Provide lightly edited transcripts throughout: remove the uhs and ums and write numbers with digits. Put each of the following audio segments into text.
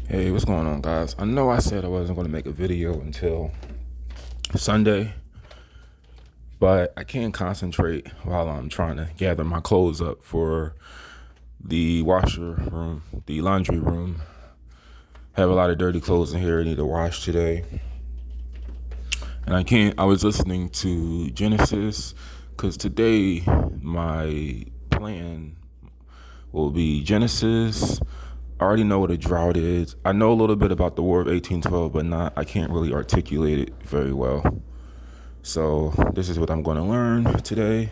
Hey, what's going on, guys? I know I said I wasn't going to make a video until Sunday, but I can't concentrate while I'm trying to gather my clothes up for the washer room, the laundry room. Have a lot of dirty clothes in here I need to wash today. And I was listening to Genesis because today my plan will be Genesis. I already know what a drought is. I know a little bit about the War of 1812, but I can't really articulate it very well. So this is what I'm going to learn today,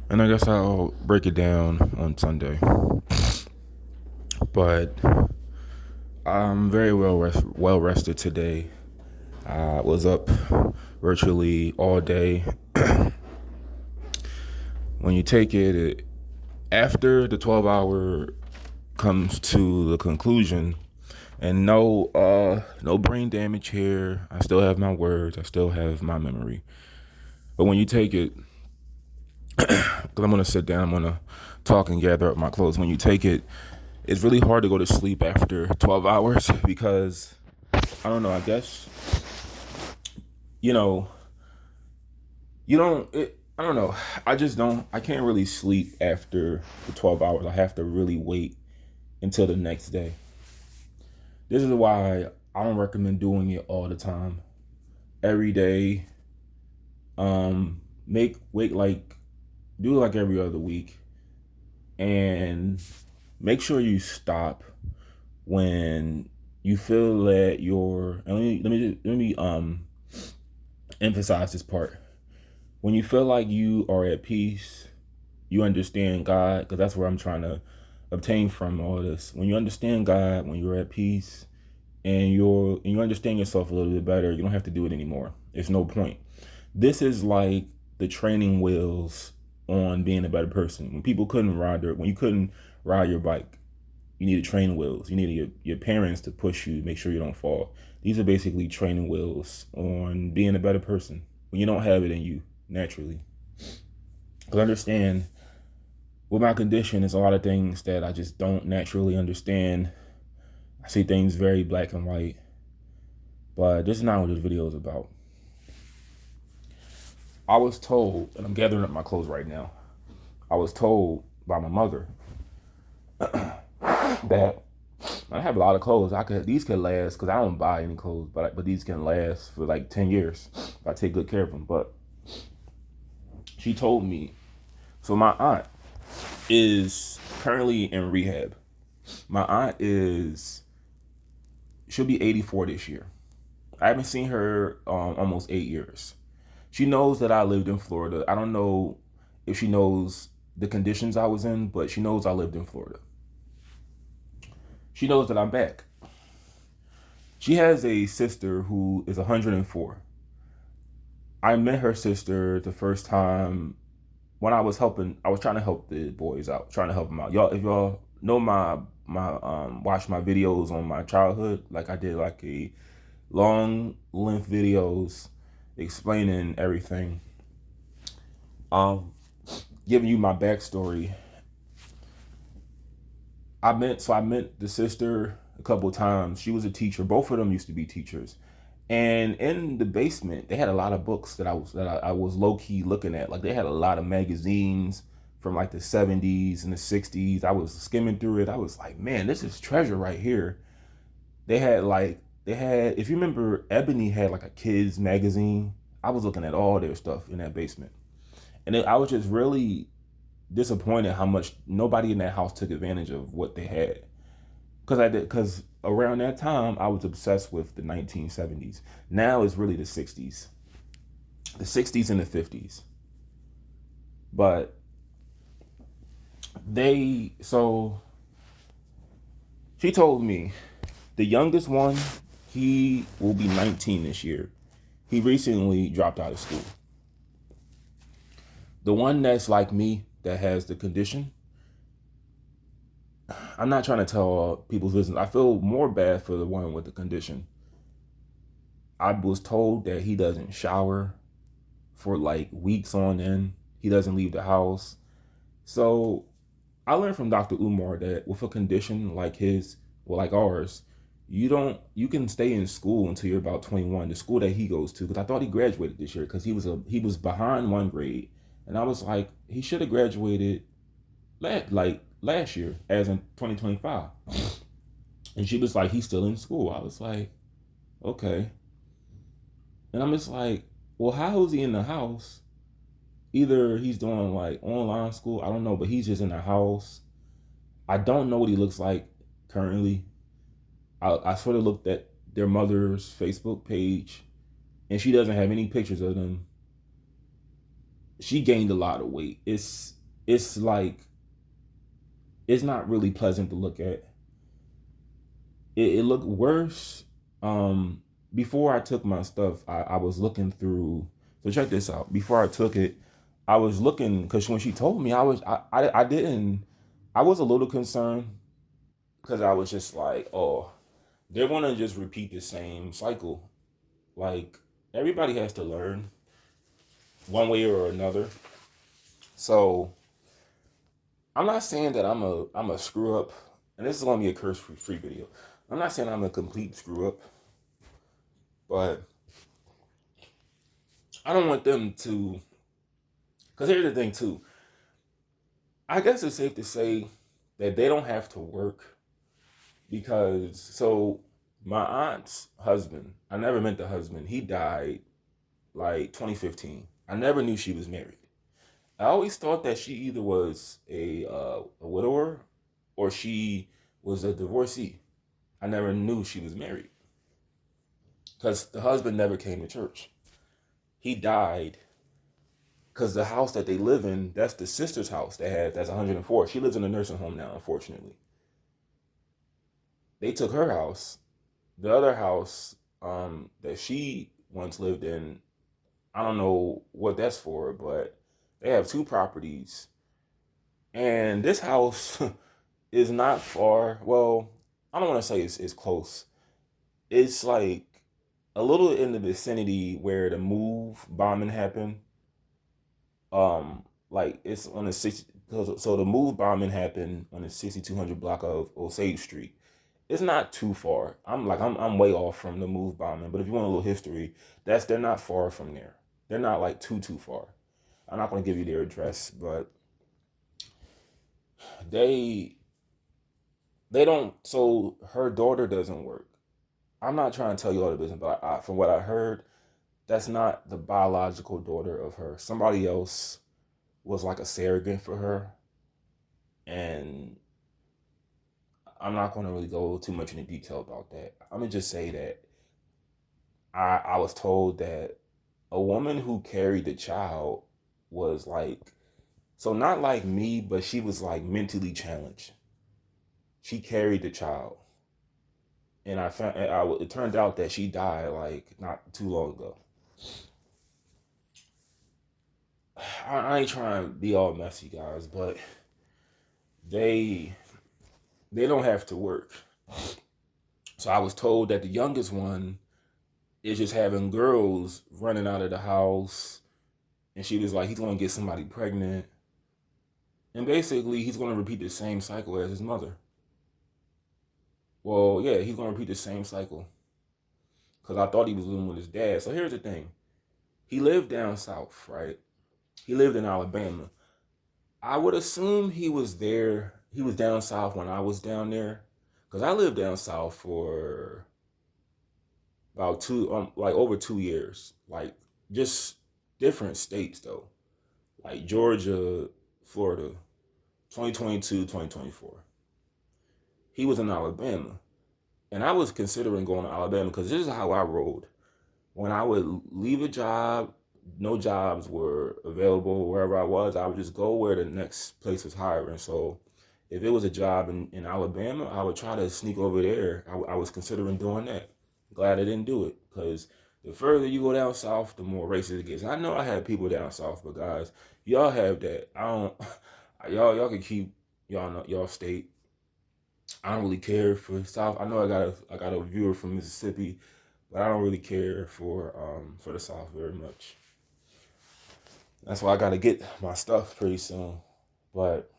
and I guess I'll break it down on Sunday. But I'm very well rested today. I was up virtually all day. When you take it after the 12-hour comes to the conclusion, and no brain damage here. I still have my words. I still have my memory. But when you take it, because I'm gonna sit down, I'm gonna talk and gather up my clothes. When you take it, it's really hard to go to sleep after 12 hours because I don't know. I guess you know you don't. I don't know. I just don't. I can't really sleep after the 12 hours. I have to really wait until the next day. This is why I don't recommend doing it all the time. Every day, make wait like do it like every other week, and make sure you stop when you feel that you're. And let me emphasize this part. When you feel like you are at peace, you understand God, because that's where I'm trying to obtain from all this. When you understand God, when you're at peace, and you understand yourself a little bit better, you don't have to do it anymore. There's no point. This is like the training wheels on being a better person. When you couldn't ride your bike, you needed training wheels. You needed your parents to push you, make sure you don't fall. These are basically training wheels on being a better person when you don't have it in you naturally. Because understand, with my condition, there's a lot of things that I just don't naturally understand. I see things very black and white, but this is not what this video is about. I was told, and I'm gathering up my clothes right now. I was told by my mother that I have a lot of clothes. These could last because I don't buy any clothes, but these can last for like 10 years if I take good care of them. But she told me, so my aunt is currently in rehab. My aunt she'll be 84 this year. I haven't seen her almost 8 years. She knows that I lived in Florida. I don't know if she knows the conditions I was in, but she knows I lived in Florida. She knows that I'm back. She has a sister who is 104. I met her sister the first time when I was trying to help the boys out, trying to help them out. If y'all know watch my videos on my childhood, like I did like a long length videos explaining everything. Giving you my backstory. I met the sister a couple of times. She was a teacher. Both of them used to be teachers. And in the basement, they had a lot of books that I was low key looking at. Like they had a lot of magazines from like the 70s and the 60s. I was skimming through it. I was like, man, this is treasure right here. If you remember, Ebony had like a kids magazine. I was looking at all their stuff in that basement. And I was just really disappointed how much nobody in that house took advantage of what they had. Because around that time I was obsessed with the 1970s. Now it's really the 60s, and the 50s. But she told me the youngest one, he will be 19 this year. He recently dropped out of school. The one that's like me, that has the condition, I'm not trying to tell people's business. I feel more bad for the one with the condition. I was told that he doesn't shower for like weeks on end. He doesn't leave the house. So I learned from Dr. Umar that with a condition like his, well, like ours, you can stay in school until you're about 21, the school that he goes to, because I thought he graduated this year because he was behind one grade, and I was like, he should have graduated last year, as in 2025. And she was like, he's still in school. I was like, okay. And I'm just like, well, how is he in the house? Either he's doing like online school, I don't know, but he's just in the house. I don't know what he looks like currently. I sort of looked at their mother's Facebook page, and she doesn't have any pictures of them. She gained a lot of weight. It's like it's not really pleasant to look at. It looked worse. Before I took my stuff, I was looking through. So check this out. Before I took it, I was looking because when she told me, I didn't. I was a little concerned because I was just like, oh, they're gonna just repeat the same cycle. Like everybody has to learn one way or another. So I'm not saying that I'm a screw up, and this is gonna be a curse free video. I'm not saying I'm a complete screw up, but I don't want them to. Because here's the thing too. I guess it's safe to say that they don't have to work because my aunt's husband, I never met the husband. He died like 2015. I never knew she was married. I always thought that she either was a widower or she was a divorcee. I never knew she was married because the husband never came to church. He died because the house that they live in, that's the sister's house that's 104. She lives in a nursing home now, unfortunately. They took her house. The other house that she once lived in, I don't know what that's for, but they have two properties. And this house is not far. Well, I don't want to say it's close. It's like a little in the vicinity where the move bombing happened. Like it's on the 60. So the move bombing happened on the 6200 block of Osage Street. It's not too far. I'm way off from the move bombing, but if you want a little history, they're not far from there. They're not like too far. I'm not gonna give you their address, but they they don't. So her daughter doesn't work. I'm not trying to tell you all the business, but from what I heard, that's not the biological daughter of her. Somebody else was like a surrogate for her, and I'm not going to really go too much into detail about that. I'm gonna just say that I was told that a woman who carried the child was like, so not like me, but she was like mentally challenged. She carried the child, and it turned out that she died like not too long ago. I ain't trying to be all messy, guys, but they they don't have to work. So I was told that the youngest one is just having girls running out of the house, and she was like, he's gonna get somebody pregnant, and basically he's gonna repeat the same cycle as his mother. Well, yeah, he's gonna repeat the same cycle because I thought he was living with his dad. So here's the thing: he lived down south, right? He lived in Alabama. I would assume he was there. He was down south when I was down there, because I lived down south for about like over 2 years, like just different states though, like Georgia, Florida, 2022, 2024. He was in Alabama, and I was considering going to Alabama because this is how I rolled. When I would leave a job, no jobs were available wherever I was. I would just go where the next place was hiring. So if it was a job in Alabama, I would try to sneak over there. I was considering doing that. Glad I didn't do it because the further you go down south, the more racist it gets. I know I have people down south, but guys, y'all have that. I don't. Y'all can keep y'all state. I don't really care for South. I know I got a viewer from Mississippi, but I don't really care for the South very much. That's why I gotta get my stuff pretty soon. But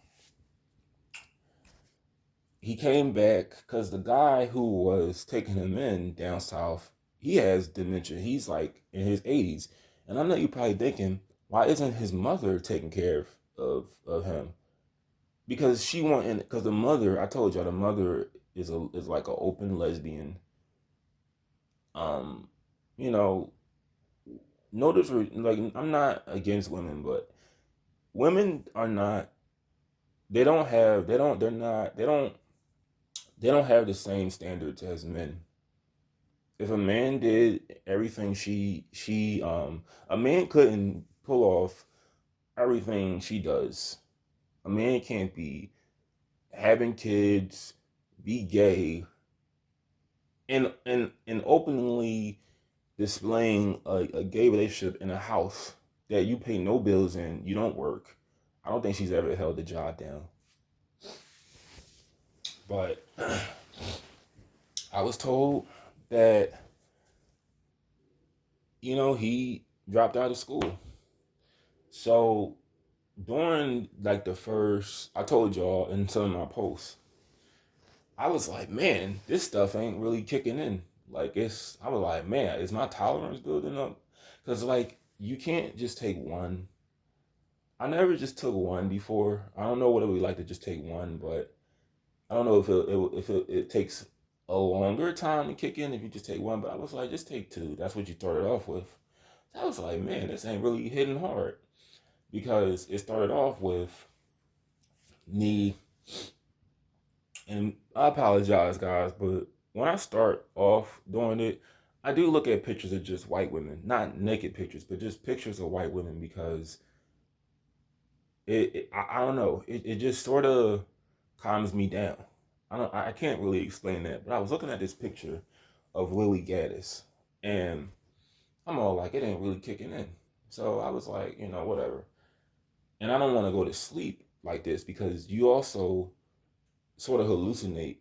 he came back because the guy who was taking him in down south, he has dementia. He's like in his 80s. And I know you're probably thinking, why isn't his mother taking care of him? Because she wanted, because the mother, I told y'all, the mother is like an open lesbian. Um, you know, notice like I'm not against women, but women are not. They don't have the same standards as men. If a man did everything a man couldn't pull off everything she does. A man can't be having kids, be gay, and openly displaying a gay relationship in a house that you pay no bills in, you don't work. I don't think she's ever held the job down. But I was told that, he dropped out of school. So during like the first, I told y'all in some of my posts, I was like, man, this stuff ain't really kicking in. I was like, man, is my tolerance building up? Because like, you can't just take one. I never just took one before. I don't know what it would be like to just take one, but I don't know if it takes a longer time to kick in if you just take one. But I was like, just take two. That's what you started off with. So I was like, man, this ain't really hitting hard because it started off with me, and I apologize, guys, but when I start off doing it, I do look at pictures of just white women, not naked pictures, but just pictures of white women because I don't know, it just sort of calms me down. I can't really explain that, but I was looking at this picture of Lily Gaddis, and I'm all like, it ain't really kicking in. So I was like, whatever. And I don't want to go to sleep like this because you also sort of hallucinate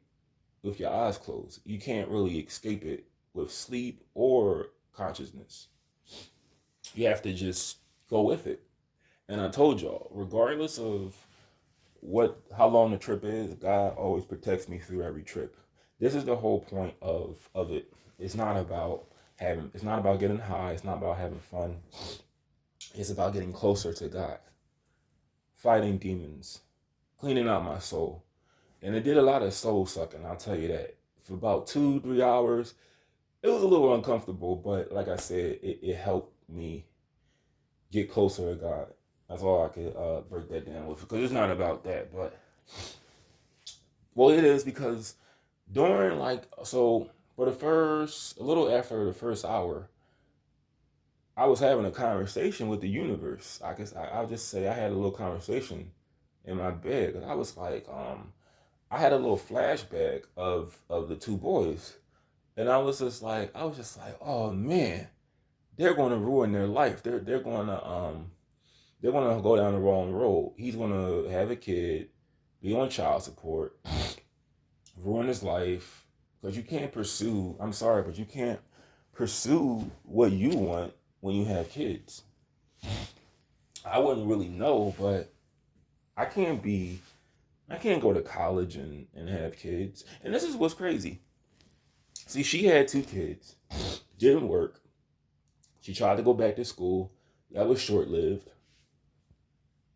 with your eyes closed. You can't really escape it with sleep or consciousness. You have to just go with it. And I told y'all, regardless of how long the trip is, God always protects me through every trip. This is the whole point of it. It's not about it's not about getting high, it's not about having fun. It's about getting closer to God, fighting demons, cleaning out my soul. And it did a lot of soul sucking, I'll tell you that. For about 2-3 hours, it was a little uncomfortable, but like I said, it helped me get closer to God. That's all I could break that down with, because it's not about that, but well, it is because during for the first a little after the first hour, I was having a conversation with the universe. I'll just say I had a little conversation in my bed. I was like, I had a little flashback of the two boys, and I was just like, oh man, they're going to ruin their life. They're going to go down the wrong road. He's going to have a kid, be on child support, ruin his life, because you can't pursue. I'm sorry, but you can't pursue what you want when you have kids. I wouldn't really know, but I can't be. I can't go to college and have kids. And this is what's crazy. See, she had 2 kids, didn't work. She tried to go back to school. That was short lived.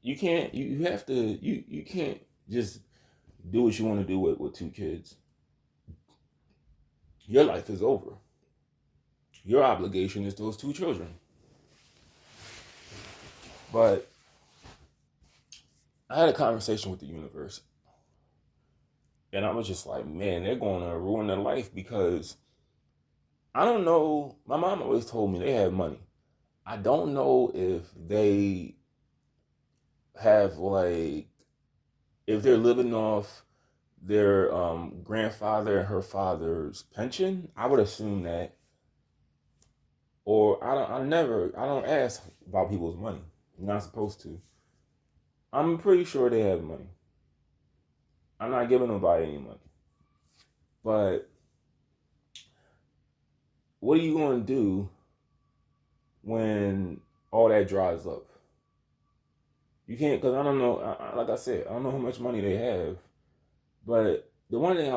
You can't. You have to. You can't just do what you want to do with 2 kids. Your life is over. Your obligation is those 2 children. But I had a conversation with the universe, and I was just like, man, they're going to ruin their life because I don't know. My mom always told me they have money. I don't know if they have if they're living off their grandfather and her father's pension. I would assume that, or I don't ask about people's money. I'm not supposed to. I'm pretty sure they have money. I'm not giving nobody any money. But what are you going to do when all that dries up? You can't, because I don't know. Like I said, I don't know how much money they have. But the one thing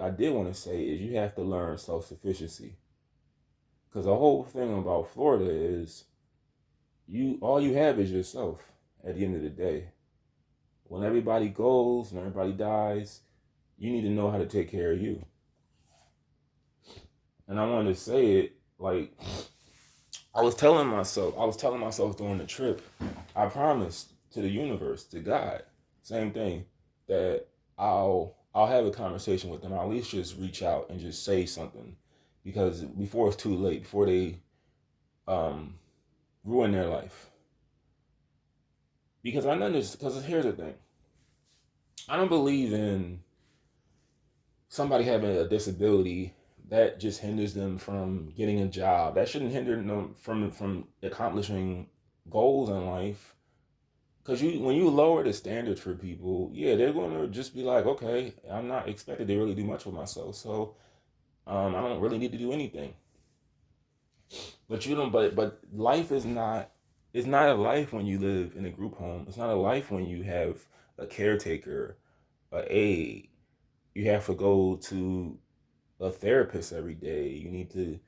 I did want to say is you have to learn self sufficiency. Because the whole thing about Florida is all you have is yourself at the end of the day. When everybody goes and everybody dies, you need to know how to take care of you. And I wanted to say it like I was telling myself during the trip, I promised to the universe, to God, same thing, that I'll have a conversation with them. I'll at least just reach out and just say something. Because before it's too late, before they um ruin their life. Because I know this because here's the thing. I don't believe in somebody having a disability that just hinders them from getting a job. That shouldn't hinder them from accomplishing goals in life. Because when you lower the standards for people, yeah, they're going to just be like, okay, I'm not expected to really do much for myself, so I don't really need to do anything. But you don't. But life is not. It's not a life when you live in a group home. It's not a life when you have a caretaker, a aide. You have to go to a therapist every day. You need to,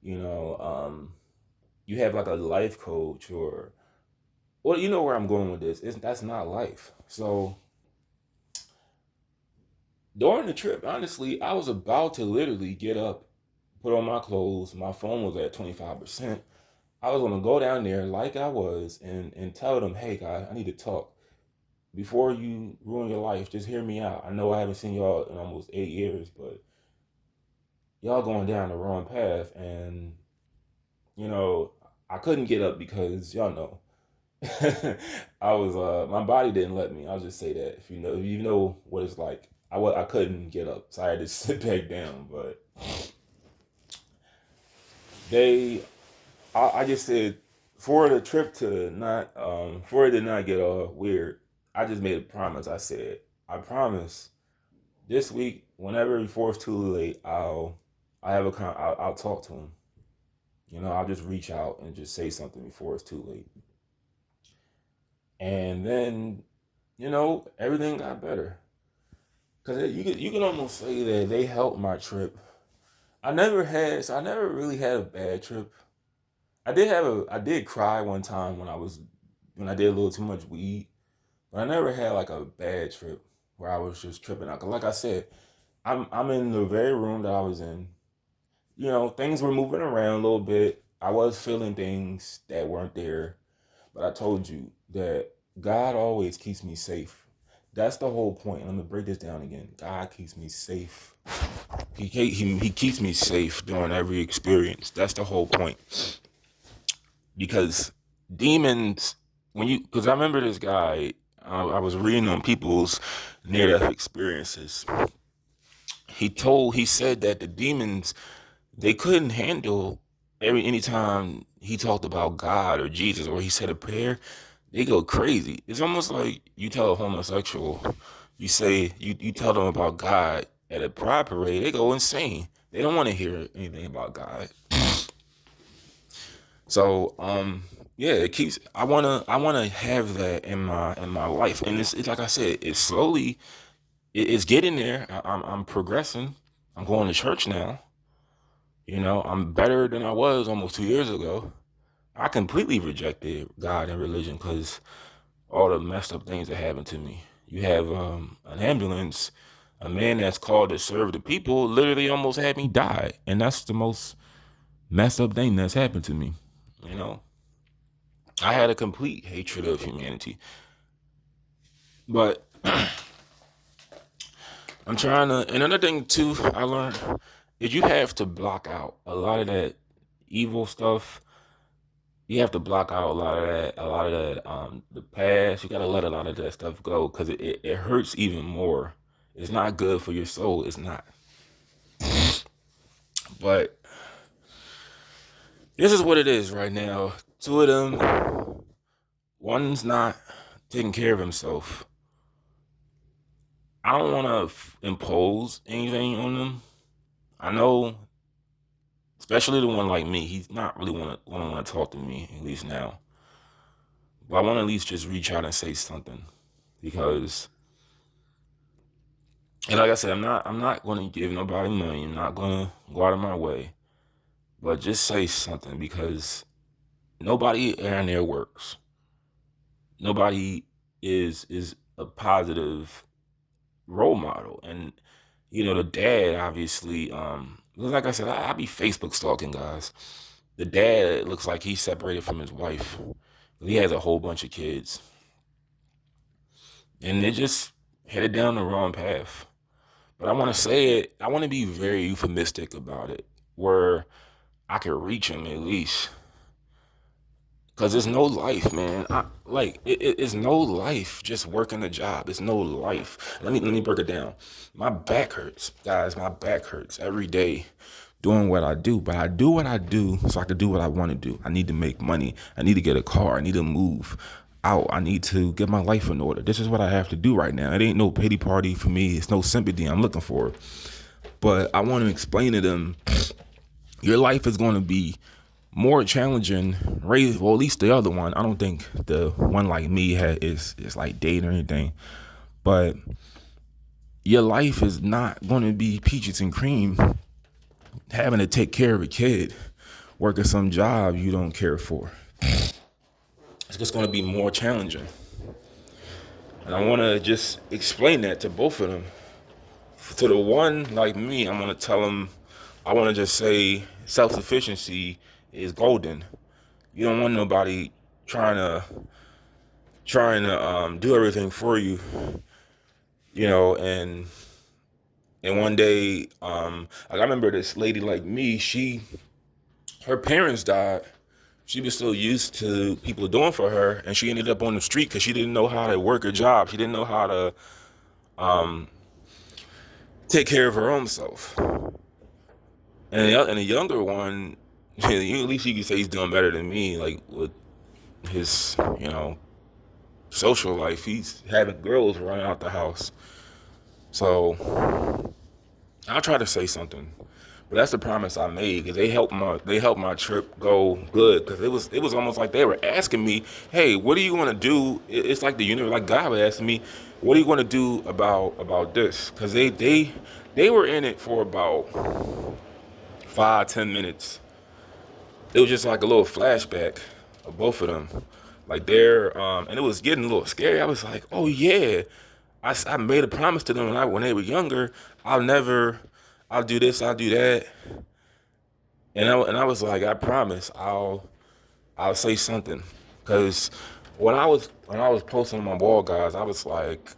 you know, you have like a life coach or, well, you know where I'm going with this. That's not life. So during the trip, honestly, I was about to literally get up, put on my clothes. My phone was at 25%. I was gonna go down there like I was and tell them, hey guys, I need to talk. Before you ruin your life, just hear me out. I know I haven't seen y'all in almost 8 years, but y'all going down the wrong path. And, you know, I couldn't get up because y'all know. I was my body didn't let me. I'll just say that. If you know what it's like. I couldn't get up. So I had to sit back down. But they I just said for the trip to not for it to not get all weird, I just made a promise. I said, I promise this week, whenever before it's too late, I'll talk to him. You know, I'll just reach out and just say something before it's too late. And then, you know, everything got better. Cause you can almost say that they helped my trip. I never really had a bad trip. I did cry one time when I did a little too much weed, but I never had like a bad trip where I was just tripping out. 'Cause like I said, I'm in the very room that I was in. You know, things were moving around a little bit. I was feeling things that weren't there, but I told you that God always keeps me safe. That's the whole point. I'm gonna break this down again. God keeps me safe. He keeps me safe during every experience. That's the whole point. Because demons, because I remember this guy, I was reading on people's near death experiences. He said that the demons, they couldn't handle anytime he talked about God or Jesus or he said a prayer, they go crazy. It's almost like you tell a homosexual, you tell them about God at a pride parade, they go insane. They don't want to hear anything about God. So yeah, it keeps I wanna have that in my life. And it's like I said, it's slowly it's getting there. I'm progressing. I'm going to church now. You know, I'm better than I was almost 2 years ago. I completely rejected God and religion because all the messed up things that happened to me. You have an ambulance, a man that's called to serve the people, literally almost had me die, and that's the most messed up thing that's happened to me. You know, I had a complete hatred of humanity, but I'm trying to. And another thing too, I learned is you have to block out a lot of that evil stuff. You have to block out a lot of that, the past. You gotta let a lot of that stuff go because it hurts even more. It's not good for your soul. It's not. But this is what it is right now. Two of them, one's not taking care of himself. I don't want to impose anything on them. I know, especially the one like me, he's not really want to talk to me at least now. But I want to at least just reach out and say something because And like I said, I'm not going to give nobody money. I'm not going to go out of my way. But just say something because nobody around there works. Nobody is a positive role model. And the dad obviously, like I said, I be Facebook stalking guys. The dad looks like he's separated from his wife. He has a whole bunch of kids, and they just headed down the wrong path. But I want to say it. I want to be very euphemistic about it, where I could reach him at least. Cause there's no life, man. It's no life just working a job. It's no life. Let me break it down. My back hurts, guys. My back hurts every day doing what I do. But I do what I do so I can do what I want to do. I need to make money. I need to get a car. I need to move out. I need to get my life in order. This is what I have to do right now. It ain't no pity party for me. It's no sympathy I'm looking for. But I want to explain to them your life is going to be more challenging. Well, at least the other one. I don't think the one like me is like dating or anything. But your life is not going to be peaches and cream. Having to take care of a kid, working some job you don't care for. It's just going to be more challenging. And I want to just explain that to both of them. To the one like me, I'm going to tell them, I want to just say self-sufficiency is golden. You don't want nobody trying to do everything for you, and one day, I remember this lady like me, her parents died. She was still used to people doing for her, and she ended up on the street because she didn't know how to work a job. She didn't know how to take care of her own self. And the younger one, at least you could say he's doing better than me, like with his, social life. He's having girls run out the house. So I'll try to say something, but that's the promise I made because they helped my trip go good because it was almost like they were asking me, hey, what are you gonna do? It's like the universe, like God was asking me, what are you gonna do about this? Because they were in it for about 5-10 minutes. It was just like a little flashback of both of them, like and it was getting a little scary. I was like, oh yeah, I made a promise to them when they were younger. I'll do this, I'll do that, and I was like, I promise, I'll say something, because when I was posting on my wall, guys, I was like,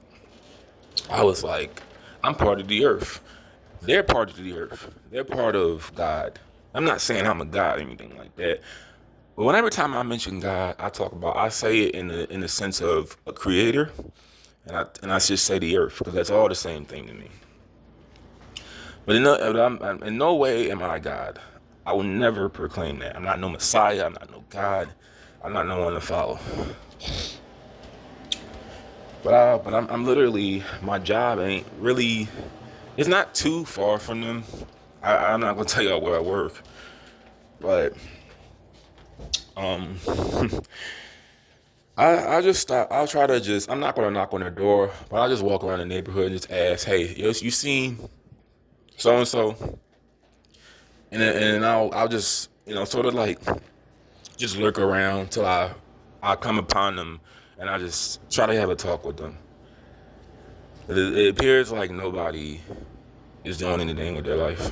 I'm part of the earth. They're part of the earth. They're part of God. I'm not saying I'm a God or anything like that. But whenever time I mention God, I say it in the sense of a creator, and I just say the earth because that's all the same thing to me. But in no way am I God. I will never proclaim that. I'm not no Messiah. I'm not no God. I'm not no one to follow. But I'm literally, my job ain't really. It's not too far from them. I'm not gonna tell y'all where I work, but um, I just stop. I'll try to just. I'm not gonna knock on their door, but I'll just walk around the neighborhood and just ask, hey, you seen so and so, and I'll just sort of like just lurk around till I come upon them, and I just try to have a talk with them. It appears like nobody is doing anything with their life.